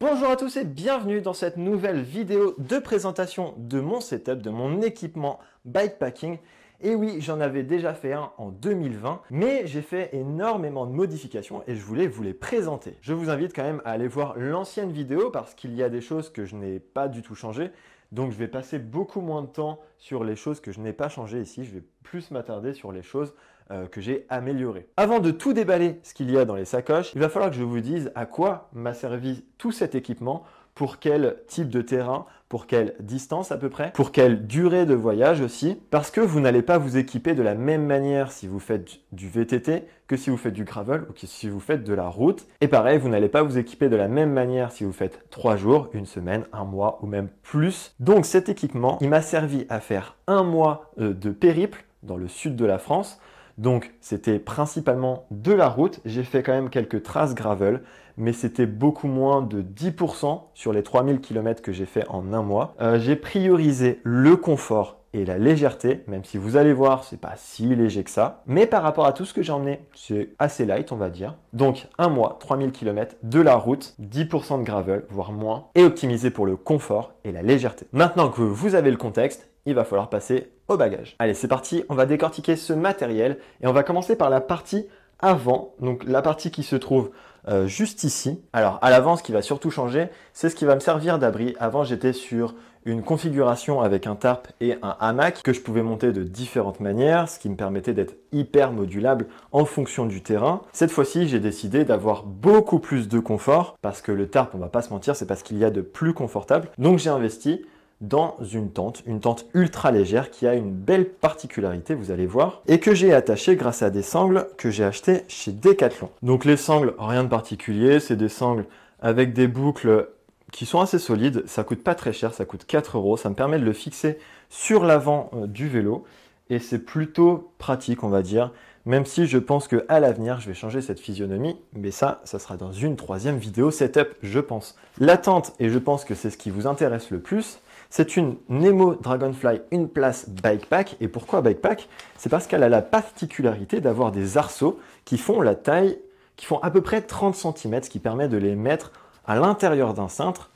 Bonjour à tous et bienvenue dans cette nouvelle vidéo de présentation de mon setup, de mon équipement bikepacking. Et oui, j'en avais déjà fait un en 2020, mais j'ai fait énormément de modifications et je voulais vous les présenter. Je vous invite quand même à aller voir l'ancienne vidéo parce qu'il y a des choses que je n'ai pas du tout changées. Donc je vais passer beaucoup moins de temps sur les choses que je n'ai pas changées ici. Je vais plus m'attarder sur les choses que j'ai améliorées. Avant de tout déballer ce qu'il y a dans les sacoches, il va falloir que je vous dise à quoi m'a servi tout cet équipement, pour quel type de terrain, pour quelle distance à peu près, pour quelle durée de voyage aussi, parce que vous n'allez pas vous équiper de la même manière si vous faites du VTT que si vous faites du gravel ou que si vous faites de la route. Et pareil, vous n'allez pas vous équiper de la même manière si vous faites 3 jours, une semaine, un mois ou même plus. Donc cet équipement, il m'a servi à faire un mois de périple dans le sud de la France. Donc c'était principalement de la route, j'ai fait quand même quelques traces gravel, mais c'était beaucoup moins de 10% sur les 3000 km que j'ai fait en un mois. J'ai priorisé le confort et la légèreté, même si vous allez voir, c'est pas si léger que ça. Mais par rapport à tout ce que j'ai emmené, c'est assez light, on va dire. Donc un mois, 3000 km, de la route, 10% de gravel, voire moins, et optimisé pour le confort et la légèreté. Maintenant que vous avez le contexte, il va falloir passer au bagage. Allez, c'est parti, on va décortiquer ce matériel et on va commencer par la partie avant, donc la partie qui se trouve juste ici. Alors à l'avant, ce qui va surtout changer, c'est ce qui va me servir d'abri. Avant, j'étais sur une configuration avec un tarp et un hamac que je pouvais monter de différentes manières, ce qui me permettait d'être hyper modulable en fonction du terrain. Cette fois-ci, j'ai décidé d'avoir beaucoup plus de confort parce que le tarp, on va pas se mentir, c'est parce qu'il y a de plus confortable. Donc j'ai investi dans une tente ultra légère qui a une belle particularité, vous allez voir, et que j'ai attachée grâce à des sangles que j'ai achetées chez Decathlon. Donc les sangles, rien de particulier, c'est des sangles avec des boucles qui sont assez solides, ça coûte pas très cher, ça coûte 4 €, ça me permet de le fixer sur l'avant du vélo, et c'est plutôt pratique, on va dire, même si je pense qu'à l'avenir, je vais changer cette physionomie, mais ça sera dans une troisième vidéo setup, je pense. La tente, et je pense que c'est ce qui vous intéresse le plus, c'est une Nemo Dragonfly une place bikepack. Et pourquoi bikepack? C'est parce qu'elle a la particularité d'avoir des arceaux qui font la taille, qui font à peu près 30 cm, ce qui permet de les mettre à l'intérieur d'un cintre,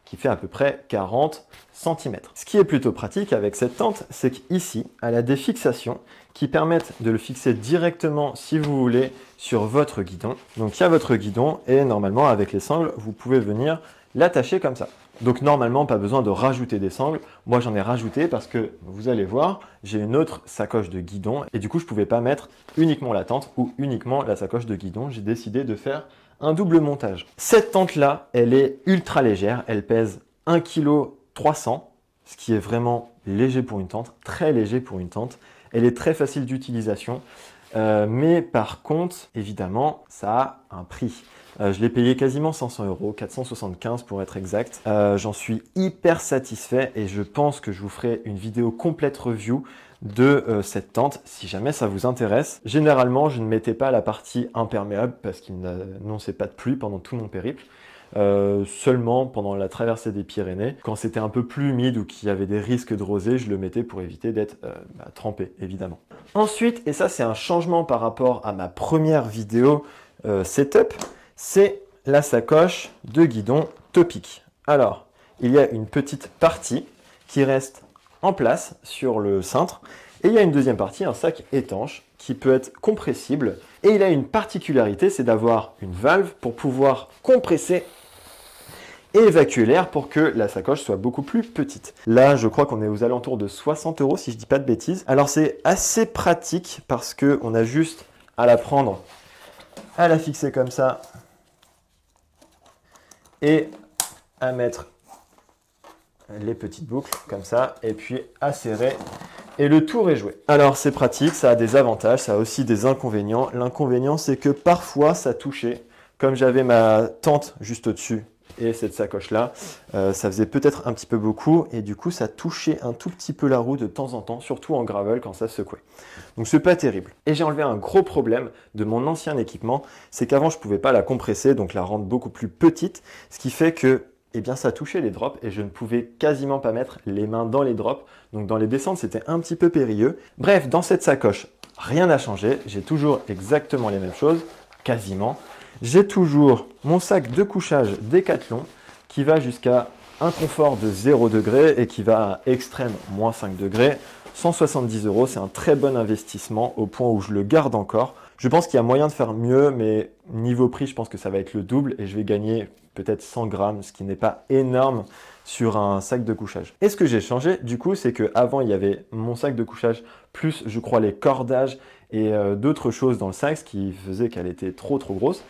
qui fait à peu près 40 cm. Ce qui est plutôt pratique avec cette tente, c'est qu'ici, elle a des fixations qui permettent de le fixer directement, si vous voulez, sur votre guidon. Donc il y a votre guidon et normalement, avec les sangles, vous pouvez venir l'attacher comme ça. Donc normalement, pas besoin de rajouter des sangles. Moi, j'en ai rajouté parce que, vous allez voir, j'ai une autre sacoche de guidon et du coup, je ne pouvais pas mettre uniquement la tente ou uniquement la sacoche de guidon. J'ai décidé de faire un double montage. Cette tente-là, elle est ultra légère. Elle pèse 1,3 kg, ce qui est vraiment léger pour une tente, très léger pour une tente. Elle est très facile d'utilisation. Mais par contre, évidemment, ça a un prix. Je l'ai payé quasiment 500 €, 475 pour être exact. J'en suis hyper satisfait et je pense que je vous ferai une vidéo complète review de cette tente si jamais ça vous intéresse. Généralement, je ne mettais pas la partie imperméable parce qu'il n'annonçait pas de pluie pendant tout mon périple. Seulement pendant la traversée des Pyrénées, quand c'était un peu plus humide ou qu'il y avait des risques de rosée, je le mettais pour éviter d'être trempé, évidemment. Ensuite, et ça c'est un changement par rapport à ma première vidéo setup, c'est la sacoche de guidon Topic. Alors, il y a une petite partie qui reste en place sur le cintre et il y a une deuxième partie, un sac étanche qui peut être compressible et il a une particularité, c'est d'avoir une valve pour pouvoir compresser et évacuer l'air pour que la sacoche soit beaucoup plus petite. Là, je crois qu'on est aux alentours de 60 € si je dis pas de bêtises. Alors c'est assez pratique parce qu'on a juste à la prendre, à la fixer comme ça et à mettre les petites boucles comme ça et puis à serrer et le tour est joué. Alors c'est pratique, ça a des avantages, ça a aussi des inconvénients. L'inconvénient c'est que parfois ça touchait, comme j'avais ma tente juste au-dessus et cette sacoche là, ça faisait peut-être un petit peu beaucoup et du coup ça touchait un tout petit peu la roue de temps en temps, surtout en gravel quand ça secouait. Donc c'est pas terrible. Et j'ai enlevé un gros problème de mon ancien équipement, c'est qu'avant je pouvais pas la compresser, donc la rendre beaucoup plus petite, ce qui fait que eh bien, ça touchait les drops et je ne pouvais quasiment pas mettre les mains dans les drops. Donc dans les descentes, c'était un petit peu périlleux. Bref, dans cette sacoche, rien n'a changé. J'ai toujours exactement les mêmes choses, quasiment. J'ai toujours mon sac de couchage Decathlon qui va jusqu'à un confort de 0 degré et qui va à extrême moins 5 degrés. 170 €, c'est un très bon investissement au point où je le garde encore. Je pense qu'il y a moyen de faire mieux, mais niveau prix, je pense que ça va être le double et je vais gagner peut-être 100 grammes, ce qui n'est pas énorme sur un sac de couchage. Et ce que j'ai changé, du coup, c'est qu'avant, il y avait mon sac de couchage plus, je crois, les cordages et d'autres choses dans le sac, ce qui faisait qu'elle était trop grosse.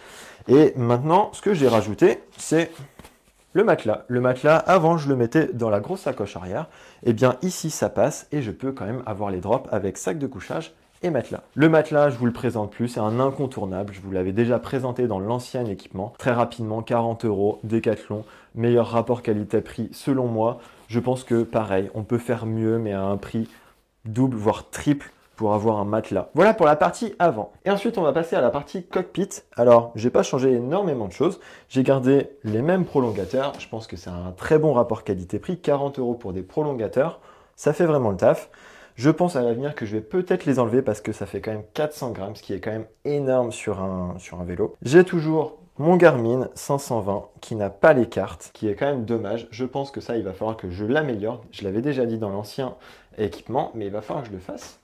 Et maintenant, ce que j'ai rajouté, c'est le matelas. Le matelas, avant, je le mettais dans la grosse sacoche arrière. Et bien ici, ça passe et je peux quand même avoir les drops avec sac de couchage et matelas. Le matelas, je vous le présente plus, c'est un incontournable. Je vous l'avais déjà présenté dans l'ancien équipement. Très rapidement, 40 €, Decathlon, meilleur rapport qualité-prix selon moi. Je pense que pareil, on peut faire mieux, mais à un prix double, voire triple pour avoir un matelas. Voilà pour la partie avant. Et ensuite, on va passer à la partie cockpit. Alors, j'ai pas changé énormément de choses. J'ai gardé les mêmes prolongateurs. Je pense que c'est un très bon rapport qualité-prix. 40 € pour des prolongateurs, ça fait vraiment le taf. Je pense à l'avenir que je vais peut-être les enlever parce que ça fait quand même 400 grammes, ce qui est quand même énorme sur un vélo. J'ai toujours mon Garmin 520 qui n'a pas les cartes, qui est quand même dommage. Je pense que ça, il va falloir que je l'améliore. Je l'avais déjà dit dans l'ancien équipement, mais il va falloir que je le fasse.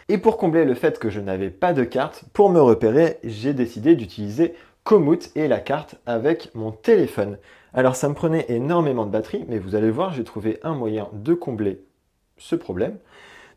Et pour combler le fait que je n'avais pas de carte, pour me repérer, j'ai décidé d'utiliser Komoot et la carte avec mon téléphone. Alors ça me prenait énormément de batterie, mais vous allez voir, j'ai trouvé un moyen de combler ce problème.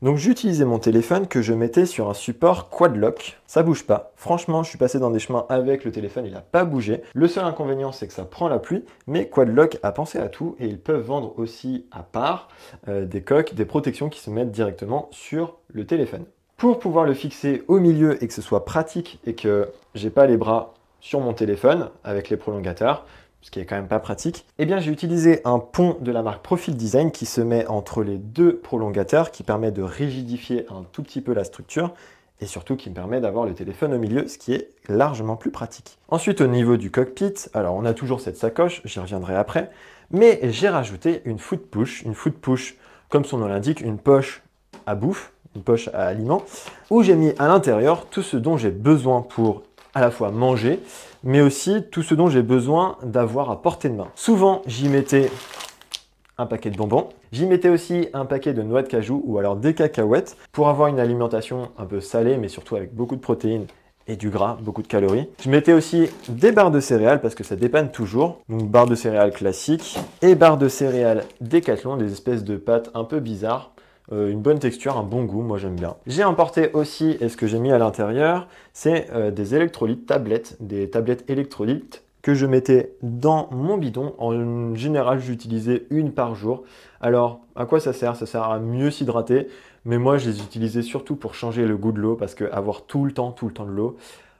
Donc j'utilisais mon téléphone que je mettais sur un support quad lock. Ça bouge pas. Franchement, je suis passé dans des chemins avec le téléphone, il n'a pas bougé. Le seul inconvénient, c'est que ça prend la pluie, mais quad lock a pensé à tout et ils peuvent vendre aussi à part des coques, des protections qui se mettent directement sur le téléphone. Pour pouvoir le fixer au milieu et que ce soit pratique et que j'ai pas les bras sur mon téléphone avec les prolongateurs, ce qui est quand même pas pratique, eh bien j'ai utilisé un pont de la marque Profil Design qui se met entre les deux prolongateurs, qui permet de rigidifier un tout petit peu la structure et surtout qui me permet d'avoir le téléphone au milieu, ce qui est largement plus pratique. Ensuite, au niveau du cockpit, alors on a toujours cette sacoche, j'y reviendrai après, mais j'ai rajouté une foot push. Une foot push, comme son nom l'indique, une poche à bouffe, une poche à aliments, où j'ai mis à l'intérieur tout ce dont j'ai besoin pour à la fois manger, mais aussi tout ce dont j'ai besoin d'avoir à portée de main. Souvent, j'y mettais un paquet de bonbons. J'y mettais aussi un paquet de noix de cajou ou alors des cacahuètes pour avoir une alimentation un peu salée, mais surtout avec beaucoup de protéines et du gras, beaucoup de calories. Je mettais aussi des barres de céréales parce que ça dépanne toujours. Donc barres de céréales classiques et barres de céréales Decathlon, des espèces de pâtes un peu bizarres. Une bonne texture, un bon goût, moi j'aime bien. J'ai emporté aussi, et ce que j'ai mis à l'intérieur, c'est des électrolytes tablettes, des tablettes électrolytes que je mettais dans mon bidon. En général, j'utilisais une par jour. Alors, à quoi ça sert? Ça sert à mieux s'hydrater, mais moi je les utilisais surtout pour changer le goût de l'eau, parce qu'avoir tout le temps de l'eau,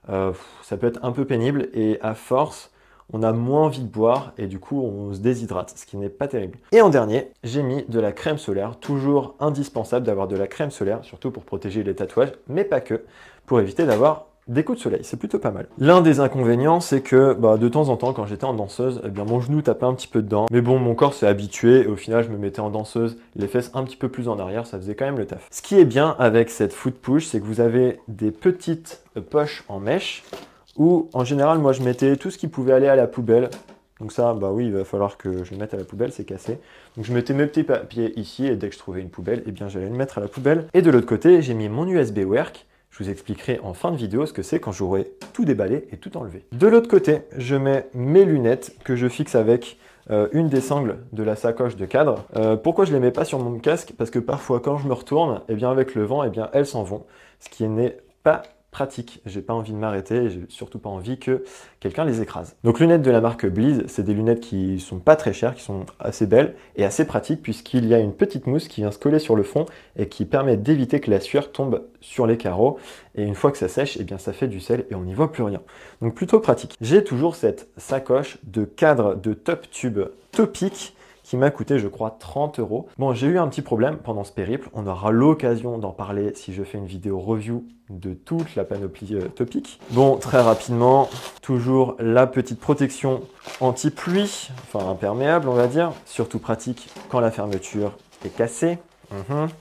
ça peut être un peu pénible, et à force, on a moins envie de boire et du coup on se déshydrate, ce qui n'est pas terrible. Et en dernier, j'ai mis de la crème solaire, toujours indispensable d'avoir de la crème solaire, surtout pour protéger les tatouages, mais pas que, pour éviter d'avoir des coups de soleil, c'est plutôt pas mal. L'un des inconvénients, c'est que de temps en temps, quand j'étais en danseuse, eh bien mon genou tapait un petit peu dedans, mais bon, mon corps s'est habitué et au final, je me mettais en danseuse, les fesses un petit peu plus en arrière, ça faisait quand même le taf. Ce qui est bien avec cette foot push, c'est que vous avez des petites poches en mèche, où en général, moi je mettais tout ce qui pouvait aller à la poubelle. Donc ça, oui, il va falloir que je le mette à la poubelle, c'est cassé. Donc je mettais mes petits papiers ici et dès que je trouvais une poubelle, eh bien j'allais le mettre à la poubelle. Et de l'autre côté, j'ai mis mon USB Work. Je vous expliquerai en fin de vidéo ce que c'est quand j'aurai tout déballé et tout enlevé. De l'autre côté, je mets mes lunettes que je fixe avec une des sangles de la sacoche de cadre. Pourquoi je ne les mets pas sur mon casque? Parce que parfois quand je me retourne, eh bien avec le vent, eh bien elles s'en vont. Ce qui n'est pas pratique. J'ai pas envie de m'arrêter et j'ai surtout pas envie que quelqu'un les écrase. Donc lunettes de la marque Bleez, c'est des lunettes qui sont pas très chères, qui sont assez belles et assez pratiques puisqu'il y a une petite mousse qui vient se coller sur le fond et qui permet d'éviter que la sueur tombe sur les carreaux. Et une fois que ça sèche, eh bien ça fait du sel et on n'y voit plus rien. Donc plutôt pratique. J'ai toujours cette sacoche de cadre de top tube Topic qui m'a coûté, je crois, 30 €. Bon, j'ai eu un petit problème pendant ce périple. On aura l'occasion d'en parler si je fais une vidéo review de toute la panoplie Topic. Bon, très rapidement, toujours la petite protection anti-pluie, enfin imperméable, on va dire. Surtout pratique quand la fermeture est cassée.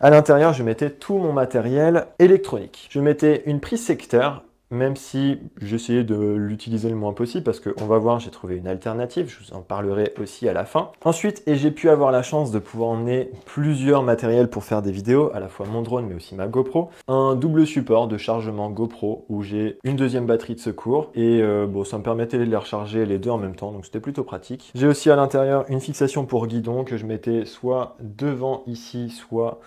À l'intérieur, je mettais tout mon matériel électronique. Je mettais une prise secteur, même si j'essayais de l'utiliser le moins possible parce qu'on va voir, j'ai trouvé une alternative, je vous en parlerai aussi à la fin. Ensuite, et j'ai pu avoir la chance de pouvoir emmener plusieurs matériels pour faire des vidéos, à la fois mon drone mais aussi ma GoPro, un double support de chargement GoPro où j'ai une deuxième batterie de secours et bon, ça me permettait de les recharger les deux en même temps, donc c'était plutôt pratique. J'ai aussi à l'intérieur une fixation pour guidon que je mettais soit devant ici, soit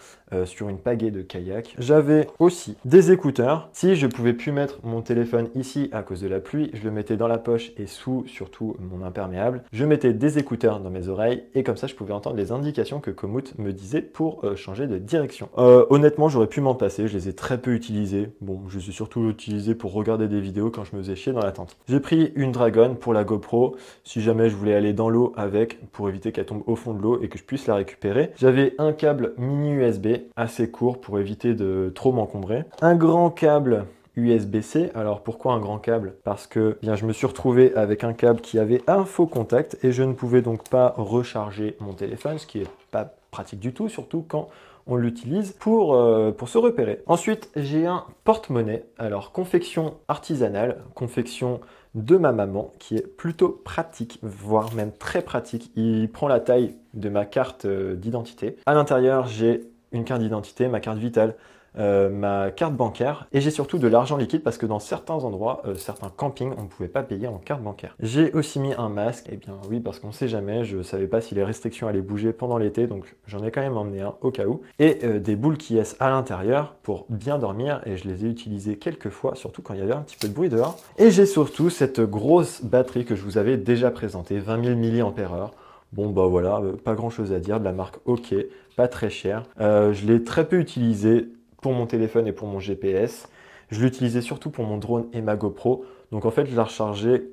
sur une pagaie de kayak. J'avais aussi des écouteurs. Si je pouvais plus mettre mon téléphone ici à cause de la pluie, je le mettais dans la poche et sous surtout mon imperméable. Je mettais des écouteurs dans mes oreilles et comme ça je pouvais entendre les indications que Komoot me disait pour changer de direction. Honnêtement, j'aurais pu m'en passer, je les ai très peu utilisés. Bon, je les ai surtout utilisés pour regarder des vidéos quand je me faisais chier dans la tente. J'ai pris une Dragon pour la GoPro, si jamais je voulais aller dans l'eau avec, pour éviter qu'elle tombe au fond de l'eau et que je puisse la récupérer. J'avais un câble mini USB assez court pour éviter de trop m'encombrer. Un grand câble USB-C. Alors pourquoi un grand câble? Parce que bien, je me suis retrouvé avec un câble qui avait un faux contact et je ne pouvais donc pas recharger mon téléphone, ce qui n'est pas pratique du tout, surtout quand on l'utilise pour se repérer. Ensuite, j'ai un porte-monnaie. Alors confection artisanale, confection de ma maman, qui est plutôt pratique, voire même très pratique. Il prend la taille de ma carte d'identité. À l'intérieur, j'ai une carte d'identité, ma carte vitale, ma carte bancaire et j'ai surtout de l'argent liquide parce que dans certains endroits, certains campings, on ne pouvait pas payer en carte bancaire. J'ai aussi mis un masque, et bien oui parce qu'on ne sait jamais, je ne savais pas si les restrictions allaient bouger pendant l'été, donc j'en ai quand même emmené un au cas où. Et des boules qui est à l'intérieur pour bien dormir et je les ai utilisées quelques fois, surtout quand il y avait un petit peu de bruit dehors. Et j'ai surtout cette grosse batterie que je vous avais déjà présentée, 20 000 mAh. Bon bah voilà, pas grand chose à dire, de la marque OK, pas très cher. Je l'ai très peu utilisé pour mon téléphone et pour mon GPS. Je l'utilisais surtout pour mon drone et ma GoPro. Donc en fait, je la rechargeais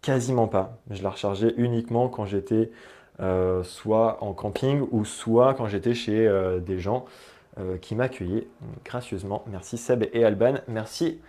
quasiment pas. Je la rechargeais uniquement quand j'étais soit en camping ou soit quand j'étais chez des gens qui m'accueillaient gracieusement. Merci Seb et Alban. Merci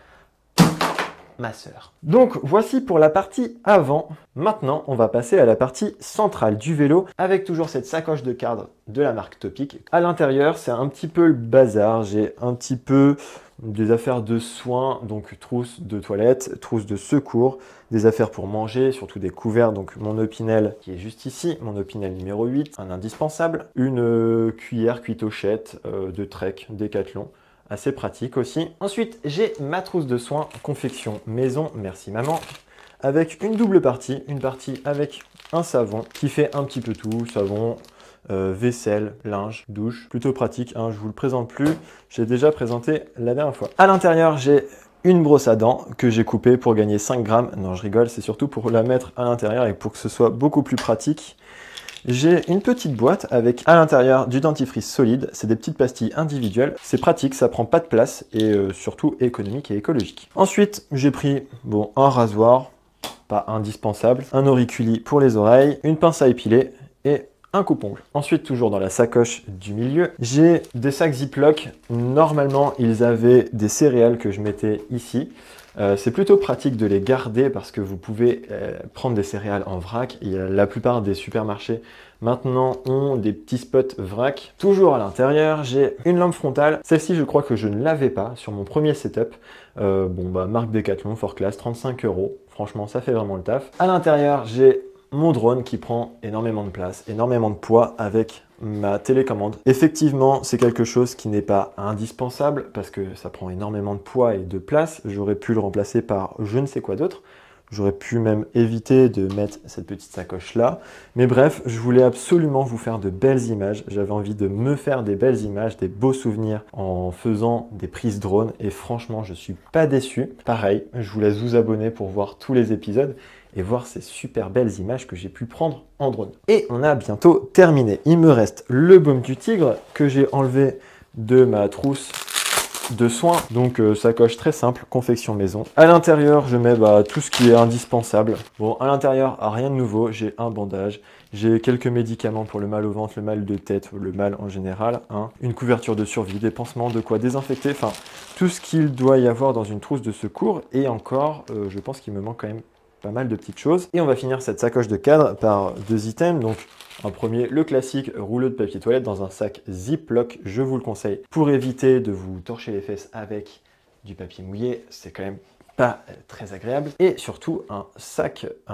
ma sœur. Donc voici pour la partie avant. Maintenant, on va passer à la partie centrale du vélo avec toujours cette sacoche de cadre de la marque Topic. À l'intérieur, c'est un petit peu le bazar. J'ai un petit peu des affaires de soins, donc trousse de toilette, trousse de secours, des affaires pour manger, surtout des couverts, donc mon Opinel qui est juste ici, mon Opinel numéro 8, un indispensable, une cuillère cuitochette de Trek, Décathlon, assez pratique aussi. Ensuite, j'ai ma trousse de soins confection maison, merci maman, avec une double partie, une partie avec un savon qui fait un petit peu tout, savon, vaisselle, linge, douche, plutôt pratique, hein, je vous le présente plus, j'ai déjà présenté la dernière fois. À l'intérieur, j'ai une brosse à dents que j'ai coupée pour gagner 5 grammes, non je rigole, c'est surtout pour la mettre à l'intérieur et pour que ce soit beaucoup plus pratique. J'ai une petite boîte avec à l'intérieur du dentifrice solide, c'est des petites pastilles individuelles, c'est pratique, ça prend pas de place et surtout économique et écologique. Ensuite, j'ai pris bon, un rasoir, pas indispensable, un auriculi pour les oreilles, une pince à épiler et un coupe-ongle. Ensuite, toujours dans la sacoche du milieu, j'ai des sacs Ziploc. Normalement, ils avaient des céréales que je mettais ici. C'est plutôt pratique de les garder parce que vous pouvez prendre des céréales en vrac. La plupart des supermarchés maintenant ont des petits spots vrac. Toujours à l'intérieur, j'ai une lampe frontale. Celle-ci, je crois que je ne l'avais pas sur mon premier setup. Bon, bah, marque Decathlon, Fort Class, 35 €. Franchement, ça fait vraiment le taf. À l'intérieur, j'ai mon drone qui prend énormément de place, énormément de poids avec ma télécommande. Effectivement, c'est quelque chose qui n'est pas indispensable parce que ça prend énormément de poids et de place. J'aurais pu le remplacer par je ne sais quoi d'autre. J'aurais pu même éviter de mettre cette petite sacoche là. Mais bref, je voulais absolument vous faire de belles images. J'avais envie de me faire des belles images, des beaux souvenirs en faisant des prises drone. Et franchement, je suis pas déçu. Pareil, je vous laisse vous abonner pour voir tous les épisodes et voir ces super belles images que j'ai pu prendre en drone. Et on a bientôt terminé. Il me reste le baume du tigre que j'ai enlevé de ma trousse de soins. Donc sacoche très simple, confection maison. À l'intérieur, je mets tout ce qui est indispensable. Bon, à l'intérieur, rien de nouveau. J'ai un bandage, j'ai quelques médicaments pour le mal au ventre, le mal de tête, le mal en général, hein. Une couverture de survie, des pansements, de quoi désinfecter, enfin tout ce qu'il doit y avoir dans une trousse de secours. Et encore, je pense qu'il me manque quand même pas mal de petites choses. Et on va finir cette sacoche de cadre par 2 items. Donc un premier, le classique rouleau de papier toilette dans un sac Ziploc, je vous le conseille pour éviter de vous torcher les fesses avec du papier mouillé. C'est quand même pas très agréable. Et surtout un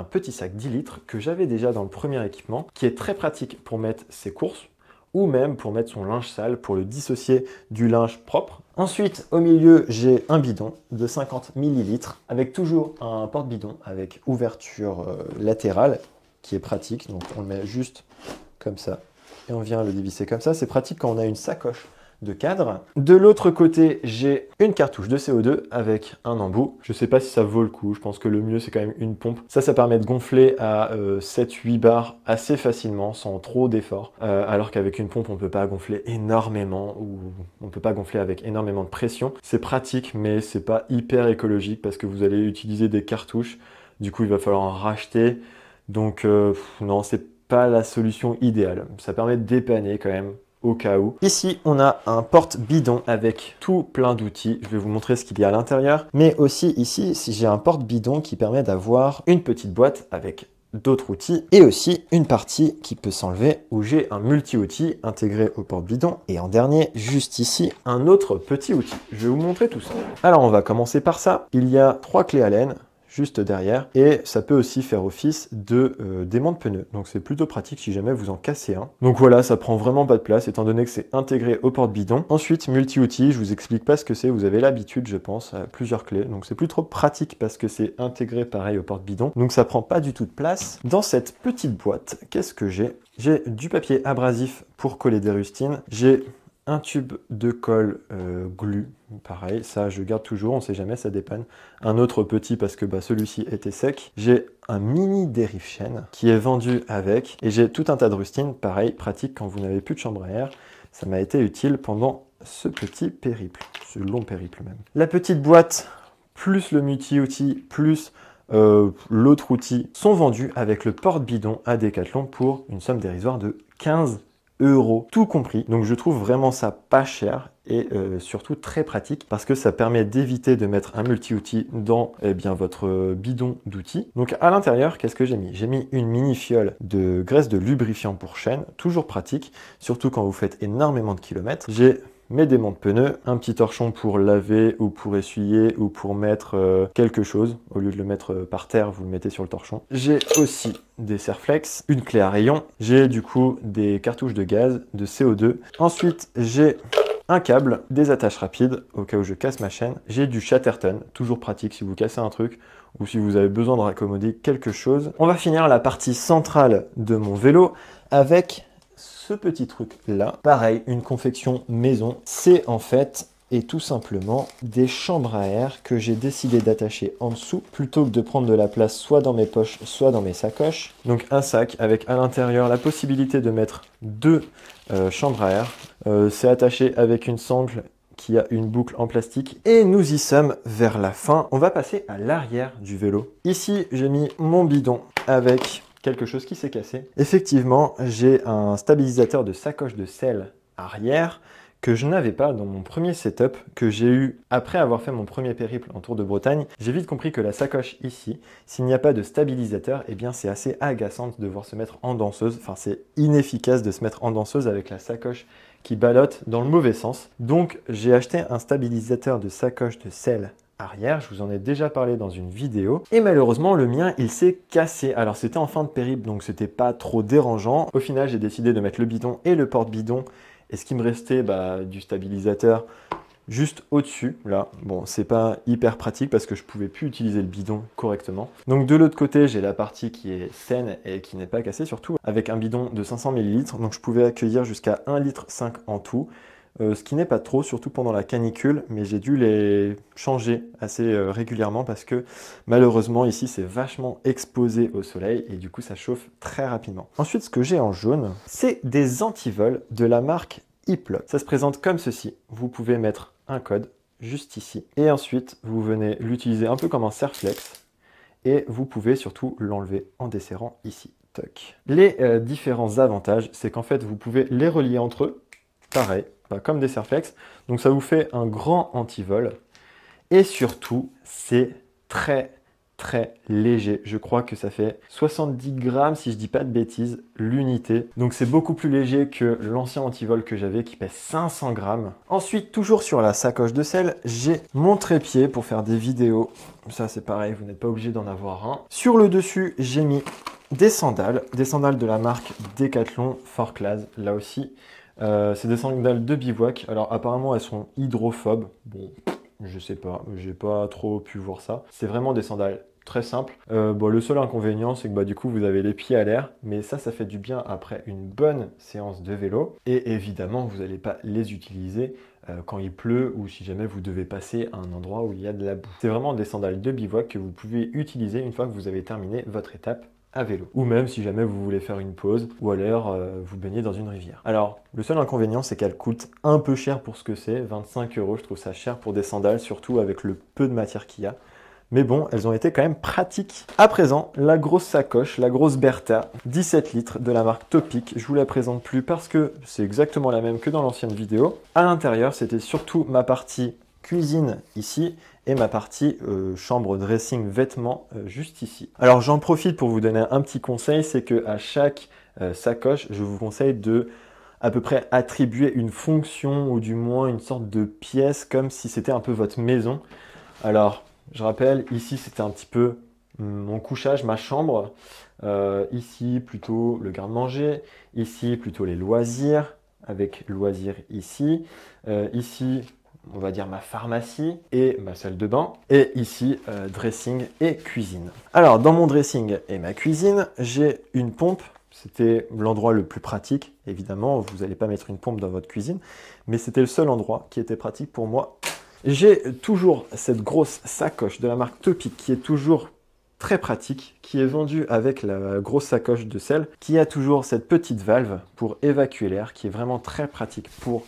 petit sac 10 litres que j'avais déjà dans le premier équipement, qui est très pratique pour mettre ses courses, ou même pour mettre son linge sale, pour le dissocier du linge propre. Ensuite, au milieu, j'ai un bidon de 50 ml avec toujours un porte-bidon avec ouverture latérale qui est pratique. Donc on le met juste comme ça et on vient le dévisser comme ça. C'est pratique quand on a une sacoche de cadre. De l'autre côté, j'ai une cartouche de CO2 avec un embout. Je ne sais pas si ça vaut le coup, je pense que le mieux c'est quand même une pompe. Ça permet de gonfler à 7-8 bars assez facilement, sans trop d'effort. Alors qu'avec une pompe, on ne peut pas gonfler énormément, ou on ne peut pas gonfler avec énormément de pression. C'est pratique, mais c'est pas hyper écologique parce que vous allez utiliser des cartouches. Du coup, il va falloir en racheter. Donc non, c'est pas la solution idéale. Ça permet de dépanner quand même au cas où. Ici, on a un porte-bidon avec tout plein d'outils. Je vais vous montrer ce qu'il y a à l'intérieur. Mais aussi ici, j'ai un porte-bidon qui permet d'avoir une petite boîte avec d'autres outils et aussi une partie qui peut s'enlever où j'ai un multi-outil intégré au porte-bidon. Et en dernier, juste ici, un autre petit outil. Je vais vous montrer tout ça. Alors, on va commencer par ça. Il y a 3 clés Allen juste derrière, et ça peut aussi faire office de d'aimant de pneu, donc c'est plutôt pratique si jamais vous en cassez un. Donc voilà, ça prend vraiment pas de place étant donné que c'est intégré au porte-bidon. Ensuite, multi-outils, je vous explique pas ce que c'est, vous avez l'habitude je pense, à plusieurs clés, donc c'est plus trop pratique parce que c'est intégré pareil au porte-bidon, donc ça prend pas du tout de place. Dans cette petite boîte, qu'est-ce que j'ai? J'ai du papier abrasif pour coller des rustines, j'ai un tube de colle glu, pareil, ça je garde toujours, on sait jamais, ça dépanne. Un autre petit parce que celui-ci était sec. J'ai un mini dérive chaîne qui est vendu avec, et j'ai tout un tas de rustines, pareil, pratique quand vous n'avez plus de chambre à air. Ça m'a été utile pendant ce petit périple, ce long périple même. La petite boîte, plus le multi-outil, plus l'autre outil, sont vendus avec le porte-bidon à Decathlon pour une somme dérisoire de 15 €, tout compris. Donc je trouve vraiment ça pas cher et surtout très pratique parce que ça permet d'éviter de mettre un multi-outil dans votre bidon d'outils. Donc à l'intérieur, qu'est-ce que j'ai mis? J'ai mis une mini fiole de graisse de lubrifiant pour chaîne, toujours pratique, surtout quand vous faites énormément de kilomètres. J'ai mes déments de pneus, un petit torchon pour laver ou pour essuyer ou pour mettre quelque chose. Au lieu de le mettre par terre, vous le mettez sur le torchon. J'ai aussi des serre-flex, une clé à rayon. J'ai du coup des cartouches de gaz, de CO2. Ensuite, j'ai un câble, des attaches rapides au cas où je casse ma chaîne. J'ai du Chatterton, toujours pratique si vous cassez un truc ou si vous avez besoin de raccommoder quelque chose. On va finir la partie centrale de mon vélo avec ce petit truc là, pareil, une confection maison. C'est en fait et tout simplement des chambres à air que j'ai décidé d'attacher en dessous plutôt que de prendre de la place soit dans mes poches, soit dans mes sacoches. Donc un sac avec à l'intérieur la possibilité de mettre 2 chambres à air. C'est attaché avec une sangle qui a une boucle en plastique. Et nous y sommes vers la fin. On va passer à l'arrière du vélo. Ici, j'ai mis mon bidon avec quelque chose qui s'est cassé. Effectivement, j'ai un stabilisateur de sacoche de selle arrière que je n'avais pas dans mon premier setup que j'ai eu après avoir fait mon premier périple en Tour de Bretagne. J'ai vite compris que la sacoche ici, s'il n'y a pas de stabilisateur, eh bien c'est assez agaçant de devoir se mettre en danseuse. Enfin, c'est inefficace de se mettre en danseuse avec la sacoche qui ballotte dans le mauvais sens. Donc, j'ai acheté un stabilisateur de sacoche de selle arrière, je vous en ai déjà parlé dans une vidéo, et malheureusement le mien il s'est cassé. Alors c'était en fin de périple donc c'était pas trop dérangeant. Au final j'ai décidé de mettre le bidon et le porte-bidon et ce qui me restait du stabilisateur juste au-dessus là. Bon, c'est pas hyper pratique parce que je pouvais plus utiliser le bidon correctement. Donc de l'autre côté j'ai la partie qui est saine et qui n'est pas cassée, surtout avec un bidon de 500 ml, donc je pouvais accueillir jusqu'à 1,5 litre en tout. Ce qui n'est pas trop, surtout pendant la canicule, mais j'ai dû les changer assez régulièrement parce que malheureusement ici c'est vachement exposé au soleil et du coup ça chauffe très rapidement. Ensuite, ce que j'ai en jaune, c'est des antivols de la marque Hiplock. Ça se présente comme ceci. Vous pouvez mettre un code juste ici et ensuite vous venez l'utiliser un peu comme un serre-flex et vous pouvez surtout l'enlever en desserrant ici. Toc. Les différents avantages, c'est qu'en fait vous pouvez les relier entre eux, pareil. Comme des serre-flex, donc ça vous fait un grand antivol et surtout c'est très très léger. Je crois que ça fait 70 grammes, si je dis pas de bêtises, l'unité. Donc c'est beaucoup plus léger que l'ancien antivol que j'avais qui pèse 500 grammes. Ensuite, toujours sur la sacoche de selle, j'ai mon trépied pour faire des vidéos. Ça c'est pareil, vous n'êtes pas obligé d'en avoir un. Sur le dessus, j'ai mis des sandales de la marque Decathlon Forclaz, là aussi. C'est des sandales de bivouac. Alors apparemment elles sont hydrophobes. Bon, je sais pas, j'ai pas trop pu voir ça. C'est vraiment des sandales très simples. Bon, le seul inconvénient, c'est que du coup vous avez les pieds à l'air, mais ça fait du bien après une bonne séance de vélo. Et évidemment, vous n'allez pas les utiliser quand il pleut ou si jamais vous devez passer à un endroit où il y a de la boue. C'est vraiment des sandales de bivouac que vous pouvez utiliser une fois que vous avez terminé votre étape à vélo. Ou même si jamais vous voulez faire une pause ou alors vous baignez dans une rivière. Alors, le seul inconvénient, c'est qu'elle coûte un peu cher pour ce que c'est. 25 €, je trouve ça cher pour des sandales, surtout avec le peu de matière qu'il y a. Mais bon, elles ont été quand même pratiques. À présent, la grosse sacoche, la grosse Bertha, 17 litres de la marque Topic. Je vous la présente plus parce que c'est exactement la même que dans l'ancienne vidéo. À l'intérieur, c'était surtout ma partie cuisine ici et ma partie chambre dressing vêtements juste ici. Alors j'en profite pour vous donner un petit conseil, c'est que à chaque sacoche, je vous conseille de à peu près attribuer une fonction ou du moins une sorte de pièce comme si c'était un peu votre maison. Alors je rappelle, ici c'était un petit peu mon couchage, ma chambre. Ici plutôt le garde-manger, ici plutôt les loisirs, avec loisirs ici. Ici, on va dire ma pharmacie et ma salle de bain. Et ici, dressing et cuisine. Alors, dans mon dressing et ma cuisine, j'ai une pompe. C'était l'endroit le plus pratique. Évidemment, vous n'allez pas mettre une pompe dans votre cuisine, mais c'était le seul endroit qui était pratique pour moi. J'ai toujours cette grosse sacoche de la marque Topic qui est toujours très pratique, qui est vendue avec la grosse sacoche de selle, qui a toujours cette petite valve pour évacuer l'air, qui est vraiment très pratique pour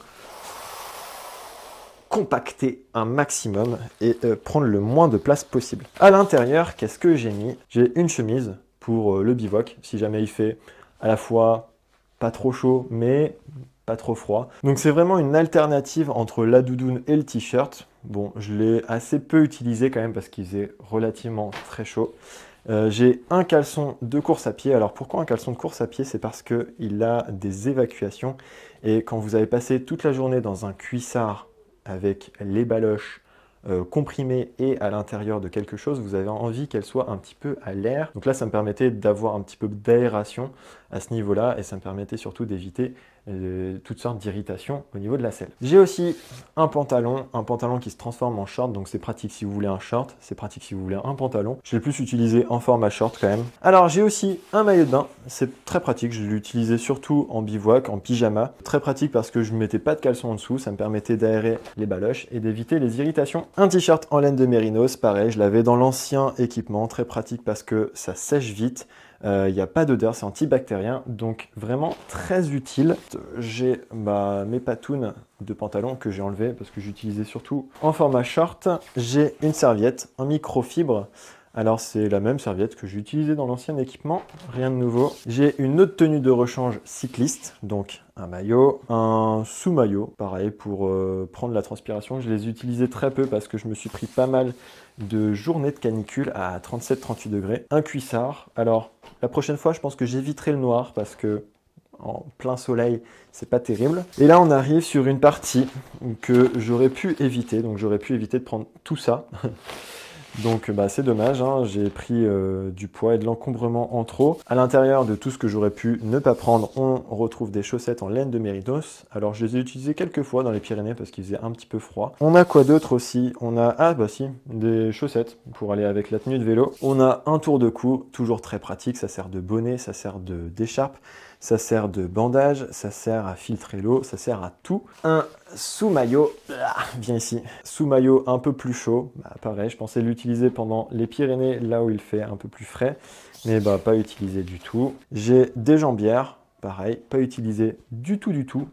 compacter un maximum et prendre le moins de place possible. À l'intérieur, qu'est-ce que j'ai mis? J'ai une chemise pour le bivouac, si jamais il fait à la fois pas trop chaud, mais pas trop froid. Donc c'est vraiment une alternative entre la doudoune et le t-shirt. Bon, je l'ai assez peu utilisé quand même parce qu'il faisait relativement très chaud. J'ai un caleçon de course à pied. Alors pourquoi un caleçon de course à pied? C'est parce qu'il a des évacuations. Et quand vous avez passé toute la journée dans un cuissard avec les baloches comprimées et à l'intérieur de quelque chose, vous avez envie qu'elle soit un petit peu à l'air. Donc là, ça me permettait d'avoir un petit peu d'aération à ce niveau-là et ça me permettait surtout d'éviter toutes sortes d'irritations au niveau de la selle. J'ai aussi un pantalon qui se transforme en short, donc c'est pratique si vous voulez un short, c'est pratique si vous voulez un pantalon. Je l'ai plus utilisé en format short quand même. Alors j'ai aussi un maillot de bain, c'est très pratique, je l'ai utilisé surtout en bivouac, en pyjama. Très pratique parce que je ne mettais pas de caleçon en dessous, ça me permettait d'aérer les baloches et d'éviter les irritations. Un t-shirt en laine de mérinos, pareil, je l'avais dans l'ancien équipement, très pratique parce que ça sèche vite. Il n'y a pas d'odeur, c'est antibactérien, donc vraiment très utile. J'ai mes patounes de pantalon que j'ai enlevé parce que j'utilisais surtout en format short. J'ai une serviette en microfibre. Alors c'est la même serviette que j'ai utilisée dans l'ancien équipement, rien de nouveau. J'ai une autre tenue de rechange cycliste, donc un maillot, un sous-maillot, pareil pour prendre la transpiration. Je les utilisais très peu parce que je me suis pris pas mal de journées de canicule à 37-38 degrés. Un cuissard, alors la prochaine fois je pense que j'éviterai le noir parce que en plein soleil, c'est pas terrible. Et là, on arrive sur une partie que j'aurais pu éviter. Donc, j'aurais pu éviter de prendre tout ça. Donc, c'est dommage. Hein. J'ai pris du poids et de l'encombrement en trop. À l'intérieur de tout ce que j'aurais pu ne pas prendre, on retrouve des chaussettes en laine de mérinos. Alors, je les ai utilisées quelques fois dans les Pyrénées parce qu'il faisait un petit peu froid. On a quoi d'autre aussi? On a, des chaussettes pour aller avec la tenue de vélo. On a un tour de cou, toujours très pratique. Ça sert de bonnet, ça sert d'écharpe. Ça sert de bandage, ça sert à filtrer l'eau, ça sert à tout. Un sous-maillot, viens ici, sous-maillot un peu plus chaud. Pareil, je pensais l'utiliser pendant les Pyrénées, là où il fait un peu plus frais, mais pas utilisé du tout. J'ai des jambières, pareil, pas utilisé du tout.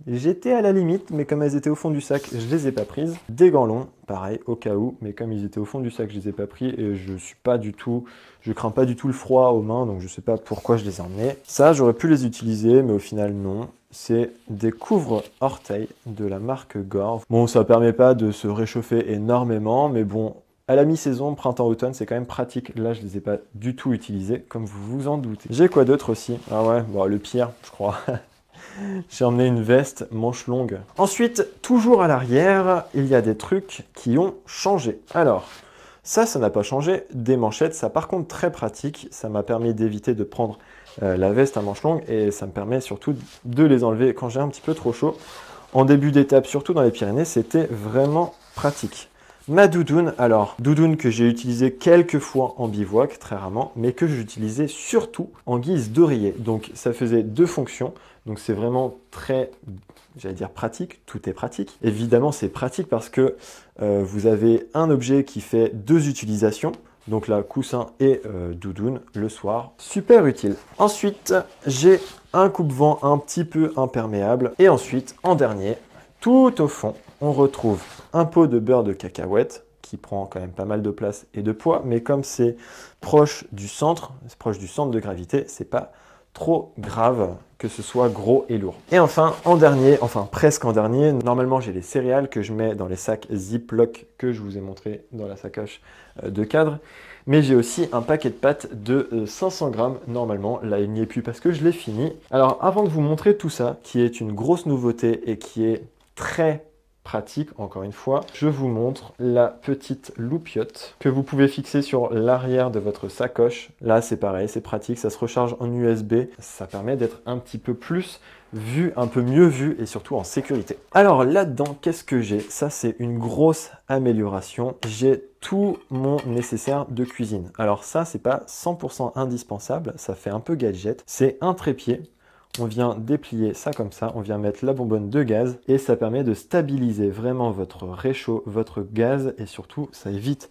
J'étais à la limite, mais comme elles étaient au fond du sac, je les ai pas prises. Des gants longs, pareil, au cas où, mais comme ils étaient au fond du sac, je les ai pas pris et je crains pas du tout le froid aux mains, donc je sais pas pourquoi je les ai emmenés. Ça, j'aurais pu les utiliser, mais au final, non. C'est des couvre-orteils de la marque Gore. Bon, ça permet pas de se réchauffer énormément, mais bon, À la mi-saison, printemps-automne, c'est quand même pratique. Là, je ne les ai pas du tout utilisés, comme vous vous en doutez. J'ai quoi d'autre aussi? Ah ouais, bon, le pire, je crois. J'ai emmené une veste manche longue. Ensuite, toujours à l'arrière, il y a des trucs qui ont changé. Alors, ça n'a pas changé. Des manchettes, ça par contre très pratique. Ça m'a permis d'éviter de prendre la veste à manches longues et ça me permet surtout de les enlever quand j'ai un petit peu trop chaud. En début d'étape, surtout dans les Pyrénées, c'était vraiment pratique. Ma doudoune, alors doudoune que j'ai utilisée quelques fois en bivouac, très rarement, mais que j'utilisais surtout en guise d'oreiller. Donc ça faisait deux fonctions, donc c'est vraiment très, j'allais dire pratique, tout est pratique. Évidemment c'est pratique parce que vous avez un objet qui fait deux utilisations, donc là coussin et doudoune le soir, super utile. Ensuite j'ai un coupe-vent un petit peu imperméable et ensuite en dernier, tout au fond, on retrouve un pot de beurre de cacahuète qui prend quand même pas mal de place et de poids, mais comme c'est proche du centre de gravité, c'est pas trop grave que ce soit gros et lourd. Et enfin, en dernier, enfin presque en dernier, normalement j'ai les céréales que je mets dans les sacs Ziploc que je vous ai montré dans la sacoche de cadre. Mais j'ai aussi un paquet de pâtes de 500 grammes normalement. Là, il n'y est plus parce que je l'ai fini. Alors, avant de vous montrer tout ça, qui est une grosse nouveauté et qui est très pratique, encore une fois, je vous montre la petite loupiote que vous pouvez fixer sur l'arrière de votre sacoche. Là, c'est pareil, c'est pratique, ça se recharge en USB. Ça permet d'être un petit peu plus vu, un peu mieux vu et surtout en sécurité. Alors là-dedans, qu'est-ce que j'ai? Ça, c'est une grosse amélioration. J'ai tout mon nécessaire de cuisine. Alors ça, c'est pas 100% indispensable, ça fait un peu gadget. C'est un trépied. On vient déplier ça comme ça, on vient mettre la bonbonne de gaz et ça permet de stabiliser vraiment votre réchaud, votre gaz et surtout ça évite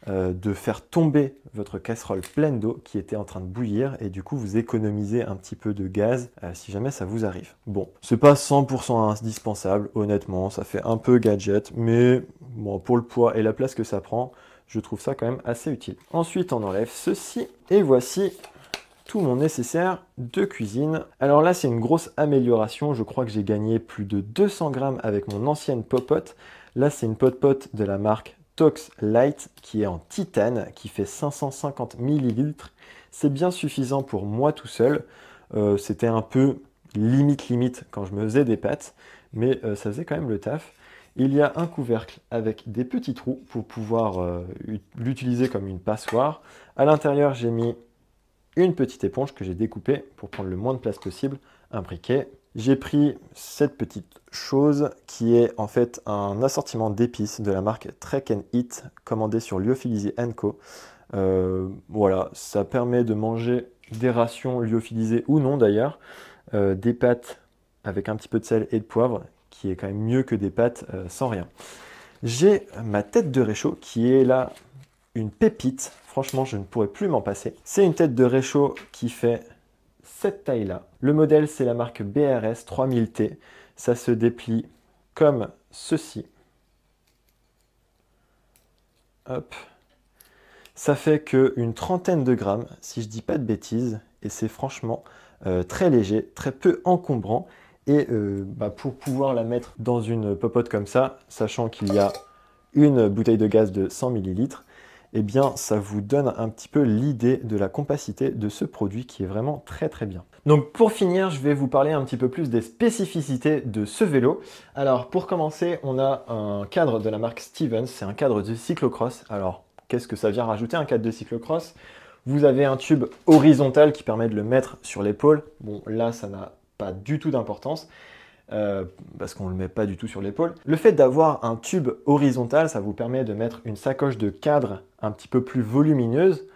de faire tomber votre casserole pleine d'eau qui était en train de bouillir et du coup vous économisez un petit peu de gaz si jamais ça vous arrive. Bon, c'est pas 100% indispensable, honnêtement, ça fait un peu gadget, mais bon, pour le poids et la place que ça prend, je trouve ça quand même assez utile. Ensuite, on enlève ceci et voici tout mon nécessaire de cuisine. Alors là, c'est une grosse amélioration. Je crois que j'ai gagné plus de 200 grammes avec mon ancienne popote. Là, c'est une popote de la marque Tox Light qui est en titane, qui fait 550 ml. C'est bien suffisant pour moi tout seul. C'était un peu limite quand je me faisais des pâtes, mais ça faisait quand même le taf. Il y a un couvercle avec des petits trous pour pouvoir l'utiliser comme une passoire. À l'intérieur, j'ai mis une petite éponge que j'ai découpée pour prendre le moins de place possible, un briquet. J'ai pris cette petite chose qui est en fait un assortiment d'épices de la marque Trek and Eat, commandé sur Lyophilisé & Co. Voilà, ça permet de manger des rations lyophilisées ou non d'ailleurs, des pâtes avec un petit peu de sel et de poivre, qui est quand même mieux que des pâtes sans rien. J'ai ma tête de réchaud qui est là, une pépite. Franchement, je ne pourrais plus m'en passer. C'est une tête de réchaud qui fait cette taille-là. Le modèle, c'est la marque BRS 3000T. Ça se déplie comme ceci. Hop. Ça fait qu'une trentaine de grammes, si je dis pas de bêtises, et c'est franchement très léger, très peu encombrant. Et pour pouvoir la mettre dans une popote comme ça, sachant qu'il y a une bouteille de gaz de 100 ml, eh bien, ça vous donne un petit peu l'idée de la compacité de ce produit qui est vraiment très bien. Donc pour finir, je vais vous parler un petit peu plus des spécificités de ce vélo. Alors pour commencer, on a un cadre de la marque Stevens, c'est un cadre de cyclocross. Alors qu'est-ce que ça vient rajouter un cadre de cyclocross? Vous avez un tube horizontal qui permet de le mettre sur l'épaule. Bon là, ça n'a pas du tout d'importance. Parce qu'on ne le met pas du tout sur l'épaule. Le fait d'avoir un tube horizontal, ça vous permet de mettre une sacoche de cadre un petit peu plus volumineuse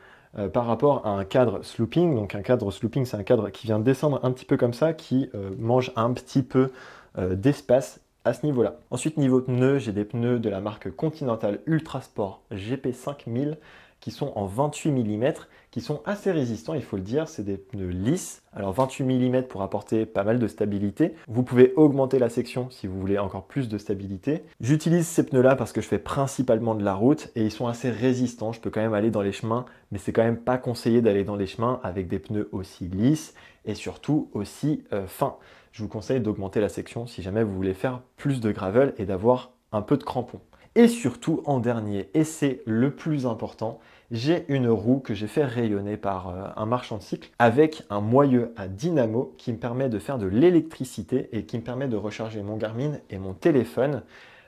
par rapport à un cadre slooping. Donc un cadre slooping, c'est un cadre qui vient descendre un petit peu comme ça, qui mange un petit peu d'espace à ce niveau-là. Ensuite, niveau pneus, j'ai des pneus de la marque Continental Ultra Sport GP5000 qui sont en 28 mm, qui sont assez résistants, il faut le dire, c'est des pneus lisses. Alors 28 mm pour apporter pas mal de stabilité. Vous pouvez augmenter la section si vous voulez encore plus de stabilité. J'utilise ces pneus-là parce que je fais principalement de la route et ils sont assez résistants. Je peux quand même aller dans les chemins, mais c'est quand même pas conseillé d'aller dans les chemins avec des pneus aussi lisses et surtout aussi fins. Je vous conseille d'augmenter la section si jamais vous voulez faire plus de gravel et d'avoir un peu de crampons. Et surtout, en dernier, et c'est le plus important, j'ai une roue que j'ai fait rayonner par un marchand de cycle avec un moyeu à dynamo qui me permet de faire de l'électricité et qui me permet de recharger mon Garmin et mon téléphone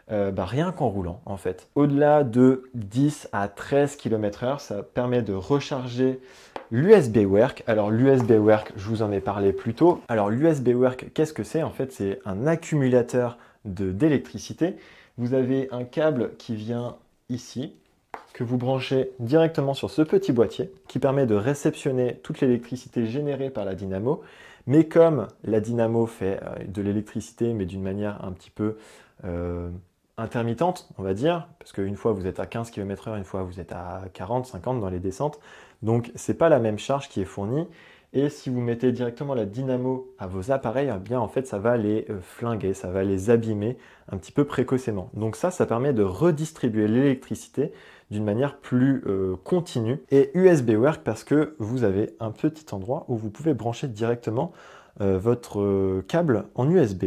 rien qu'en roulant en fait. Au-delà de 10 à 13 km/h, ça permet de recharger l'USB Work. Alors l'USB Work, je vous en ai parlé plus tôt. Alors l'USB Work, qu'est-ce que c'est? En fait, c'est un accumulateur d'électricité. Vous avez un câble qui vient ici, que vous branchez directement sur ce petit boîtier qui permet de réceptionner toute l'électricité générée par la dynamo. Mais comme la dynamo fait de l'électricité, mais d'une manière un petit peu intermittente, on va dire, parce qu'une fois vous êtes à 15 km/h, une fois vous êtes à 40, 50 dans les descentes, donc c'est pas la même charge qui est fournie. Et si vous mettez directement la dynamo à vos appareils, eh bien en fait ça va les flinguer, ça va les abîmer un petit peu précocement. Donc ça permet de redistribuer l'électricité d'une manière plus continue. Et USB Work parce que vous avez un petit endroit où vous pouvez brancher directement votre câble en USB.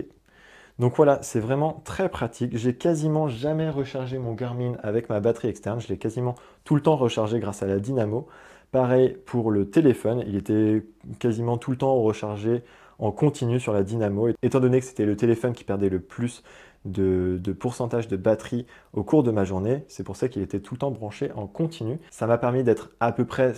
Donc voilà, c'est vraiment très pratique. J'ai quasiment jamais rechargé mon Garmin avec ma batterie externe. Je l'ai quasiment tout le temps rechargé grâce à la dynamo. Pareil pour le téléphone, il était quasiment tout le temps rechargé en continu sur la dynamo. Étant donné que c'était le téléphone qui perdait le plus de pourcentage de batterie au cours de ma journée, c'est pour ça qu'il était tout le temps branché en continu. Ça m'a permis d'être à peu près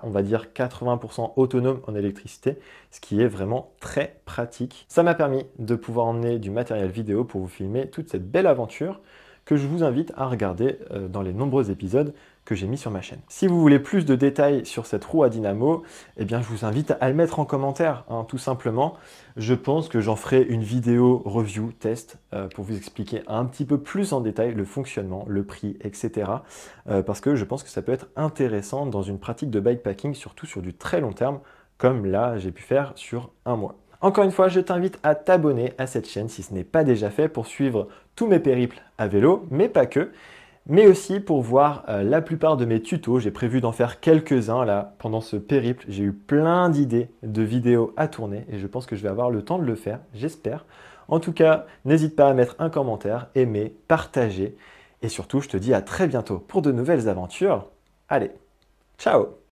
on va dire 80% autonome en électricité, ce qui est vraiment très pratique. Ça m'a permis de pouvoir emmener du matériel vidéo pour vous filmer toute cette belle aventure que je vous invite à regarder dans les nombreux épisodes que j'ai mis sur ma chaîne. Si vous voulez plus de détails sur cette roue à dynamo, eh bien je vous invite à le mettre en commentaire, tout simplement. Je pense que j'en ferai une vidéo review test pour vous expliquer un petit peu plus en détail le fonctionnement, le prix, etc. Parce que je pense que ça peut être intéressant dans une pratique de bikepacking, surtout sur du très long terme, comme là j'ai pu faire sur un mois. Encore une fois, je t'invite à t'abonner à cette chaîne si ce n'est pas déjà fait pour suivre tous mes périples à vélo, mais pas que, mais aussi pour voir la plupart de mes tutos. J'ai prévu d'en faire quelques-uns là pendant ce périple. J'ai eu plein d'idées de vidéos à tourner et je pense que je vais avoir le temps de le faire, j'espère. En tout cas, n'hésite pas à mettre un commentaire, aimer, partager et surtout, je te dis à très bientôt pour de nouvelles aventures. Allez, ciao!